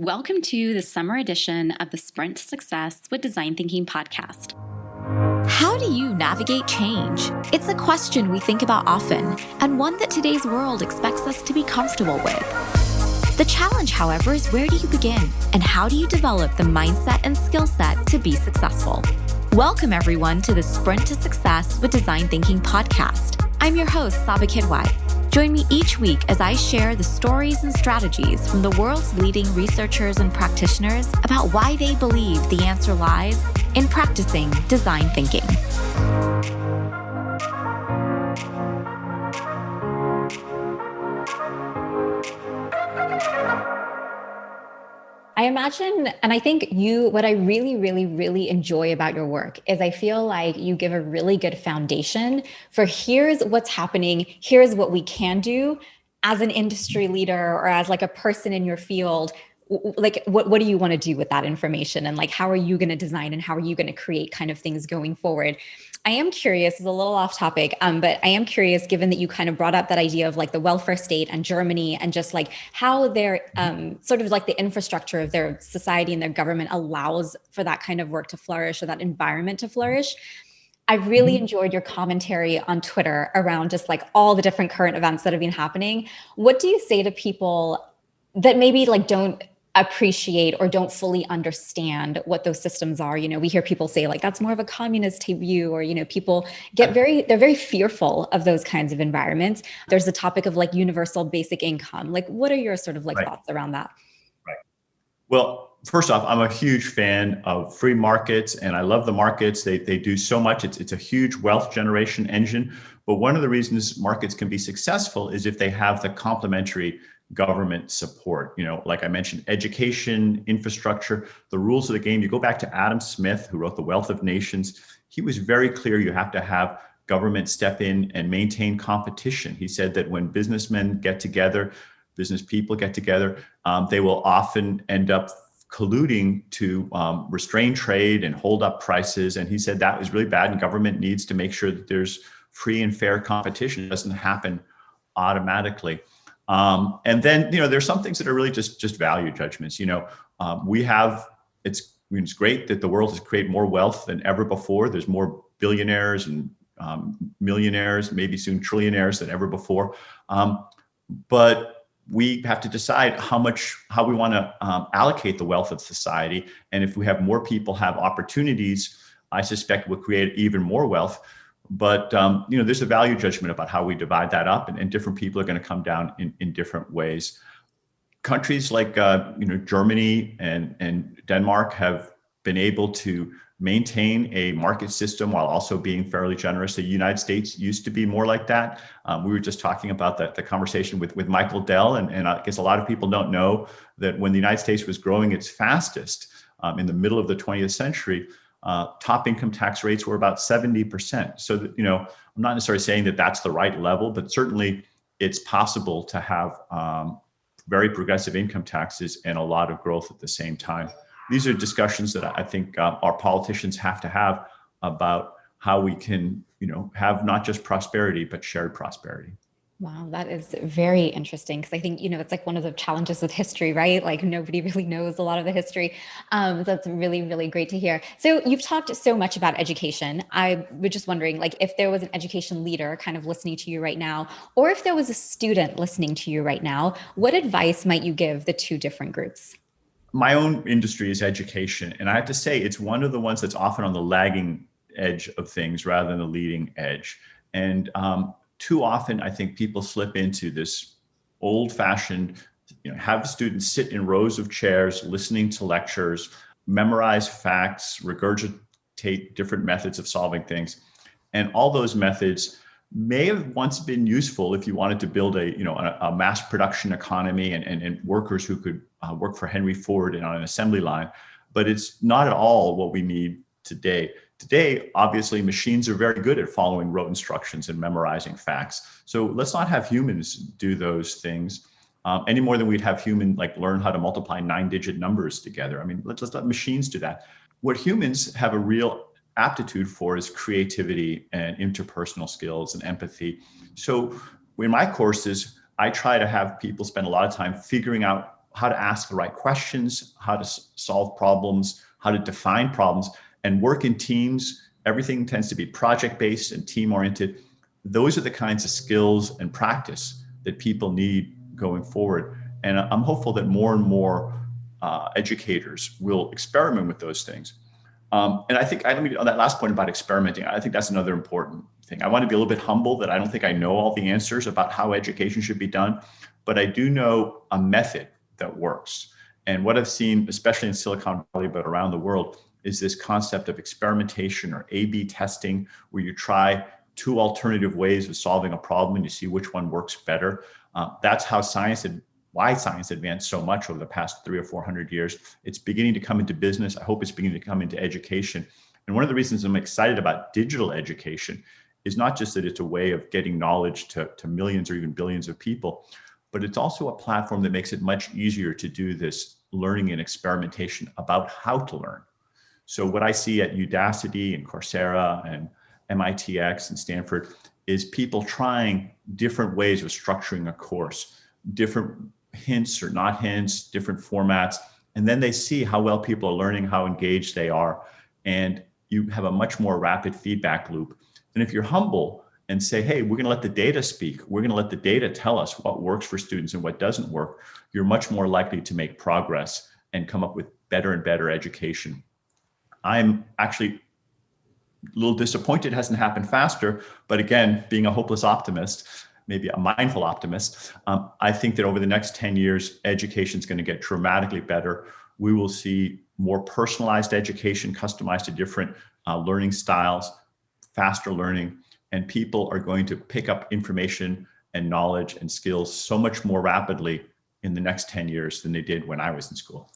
Welcome to the summer edition of the Sprint to Success with Design Thinking podcast. How do you navigate change? It's a question we think about often, and one that today's world expects us to be comfortable with. The challenge, however, is where do you begin, and how do you develop the mindset and skill set to be successful? Welcome, everyone, to the Sprint to Success with Design Thinking podcast. I'm your host, Saba Kidwai. Join me each week as I share the stories and strategies from the world's leading researchers and practitioners about why they believe the answer lies in practicing design thinking. I imagine, and I think what I really enjoy about your work is I feel like you give a really good foundation for here's what's happening, here's what we can do as an industry leader or as like a person in your field. Like, what do you want to do with that information? And like, how are you going to design and how are you going to create kind of things going forward? I am curious, it's a little off topic, but I am curious, given that you kind of brought up that idea of like the welfare state and Germany and just like how their sort of like the infrastructure of their society and their government allows for that kind of work to flourish or that environment to flourish. I really enjoyed your commentary on Twitter around just like all the different current events that have been happening. What do you say to people that maybe like don't appreciate or don't fully understand what those systems are? You know, we hear people say like, that's more of a communist type view, or, you know, people they're very fearful of those kinds of environments. There's the topic of like universal basic income. Like, what are your sort of like thoughts around that? Right. Well, first off, I'm a huge fan of free markets and I love the markets. They do so much. It's a huge wealth generation engine. But one of the reasons markets can be successful is if they have the complementary government support. You know, like I mentioned, education, infrastructure, the rules of the game. You go back to Adam Smith, who wrote The Wealth of Nations. He was very clear you have to have government step in and maintain competition. He said that when businessmen get together, business people get together, they will often end up colluding to restrain trade and hold up prices. And he said that was really bad and government needs to make sure that there's free and fair competition. It doesn't happen automatically. And then, you know, there's some things that are really just value judgments. You know, it's great that the world has created more wealth than ever before. There's more billionaires and millionaires, maybe soon trillionaires than ever before. But we have to decide how we want to allocate the wealth of society. And if we have more people have opportunities, I suspect we'll create even more wealth. But, you know, there's a value judgment about how we divide that up, and different people are going to come down in different ways. Countries like, you know, Germany and Denmark have been able to maintain a market system while also being fairly generous. The United States used to be more like that. We were just talking about the conversation with Michael Dell, and I guess a lot of people don't know that when the United States was growing its fastest in the middle of the 20th century, top income tax rates were about 70%. So that, you know, I'm not necessarily saying that that's the right level, but certainly it's possible to have very progressive income taxes and a lot of growth at the same time. These are discussions that I think our politicians have to have about how we can, you know, have not just prosperity, but shared prosperity. Wow, that is very interesting because I think, you know, it's like one of the challenges with history, right? Like nobody really knows a lot of the history. So that's really great to hear. So you've talked so much about education. I was just wondering, like, if there was an education leader kind of listening to you right now, or if there was a student listening to you right now, what advice might you give the two different groups? My own industry is education. And I have to say, it's one of the ones that's often on the lagging edge of things rather than the leading edge. And, too often, I think people slip into this old-fashioned, you know, have students sit in rows of chairs, listening to lectures, memorize facts, regurgitate different methods of solving things. And all those methods may have once been useful if you wanted to build a mass production economy and workers who could work for Henry Ford and on an assembly line. But it's not at all what we need today. Today, obviously, machines are very good at following rote instructions and memorizing facts. So let's not have humans do those things any more than we'd have human like learn how to multiply 9-digit numbers together. I mean, let's let machines do that. What humans have a real aptitude for is creativity and interpersonal skills and empathy. So in my courses, I try to have people spend a lot of time figuring out how to ask the right questions, how to solve problems, how to define problems, and work in teams. Everything tends to be project-based and team-oriented. Those are the kinds of skills and practice that people need going forward. And I'm hopeful that more and more educators will experiment with those things. And I think, on that last point about experimenting, I think that's another important thing. I want to be a little bit humble that I don't think I know all the answers about how education should be done, but I do know a method that works. And what I've seen, especially in Silicon Valley, but around the world, is this concept of experimentation or A/B testing, where you try two alternative ways of solving a problem and you see which one works better. That's how why science advanced so much over the past 300 or 400 years. It's beginning to come into business. I hope it's beginning to come into education. And one of the reasons I'm excited about digital education is not just that it's a way of getting knowledge to millions or even billions of people, but it's also a platform that makes it much easier to do this learning and experimentation about how to learn. So what I see at Udacity and Coursera and MITx and Stanford is people trying different ways of structuring a course, different hints or not hints, different formats. And then they see how well people are learning, how engaged they are. And you have a much more rapid feedback loop. And if you're humble and say, hey, we're going to let the data speak, we're going to let the data tell us what works for students and what doesn't work, you're much more likely to make progress and come up with better and better education. I'm actually a little disappointed it hasn't happened faster, but again, being a hopeless optimist, maybe a mindful optimist, I think that over the next 10 years, education is going to get dramatically better. We will see more personalized education, customized to different learning styles, faster learning, and people are going to pick up information and knowledge and skills so much more rapidly in the next 10 years than they did when I was in school.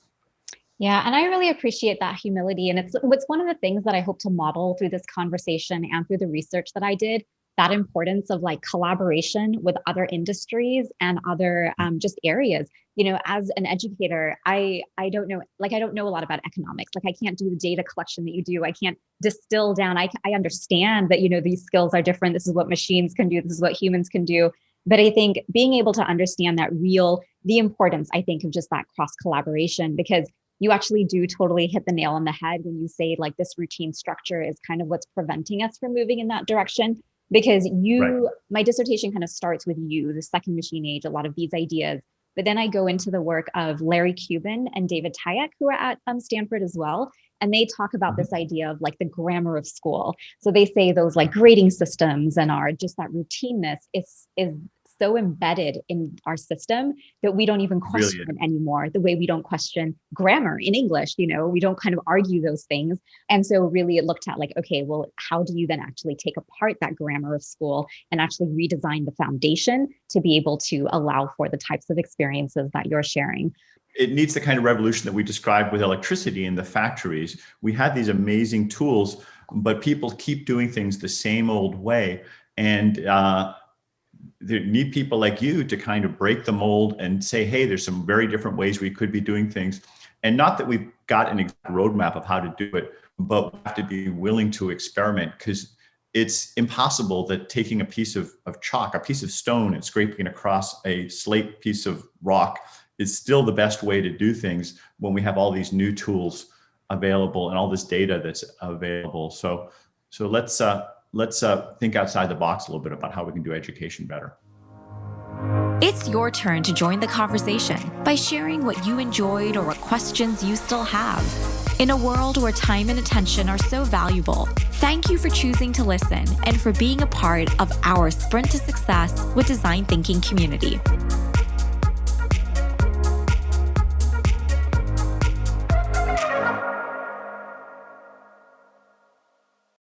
Yeah, and I really appreciate that humility. And it's one of the things that I hope to model through this conversation and through the research that I did, that importance of like collaboration with other industries and other just areas. You know, as an educator, I don't know a lot about economics. Like I can't do the data collection that you do. I can't distill down. I understand that, you know, these skills are different. This is what machines can do. This is what humans can do. But I think being able to understand the importance, I think, of just that cross collaboration, because you actually do totally hit the nail on the head when you say like this routine structure is kind of what's preventing us from moving in that direction. Because my dissertation kind of starts with the second machine age, a lot of these ideas. But then I go into the work of Larry Cuban and David Tayek, who are at Stanford as well. And they talk about this idea of like the grammar of school. So they say those like grading systems and just that routineness is so embedded in our system that we don't even question it anymore, the way we don't question grammar in English. You know, we don't kind of argue those things. And so really it looked at like, okay, well, how do you then actually take apart that grammar of school and actually redesign the foundation to be able to allow for the types of experiences that you're sharing? It needs the kind of revolution that we described with electricity in the factories. We had these amazing tools, but people keep doing things the same old way. And they need people like you to kind of break the mold and say, hey, there's some very different ways we could be doing things. And not that we've got an exact roadmap of how to do it, but we have to be willing to experiment, because it's impossible that taking a piece of chalk, a piece of stone, and scraping it across a slate piece of rock is still the best way to do things when we have all these new tools available and all this data that's available. So let's think outside the box a little bit about how we can do education better. It's your turn to join the conversation by sharing what you enjoyed or what questions you still have. In a world where time and attention are so valuable, thank you for choosing to listen and for being a part of our Sprint to Success with Design Thinking community.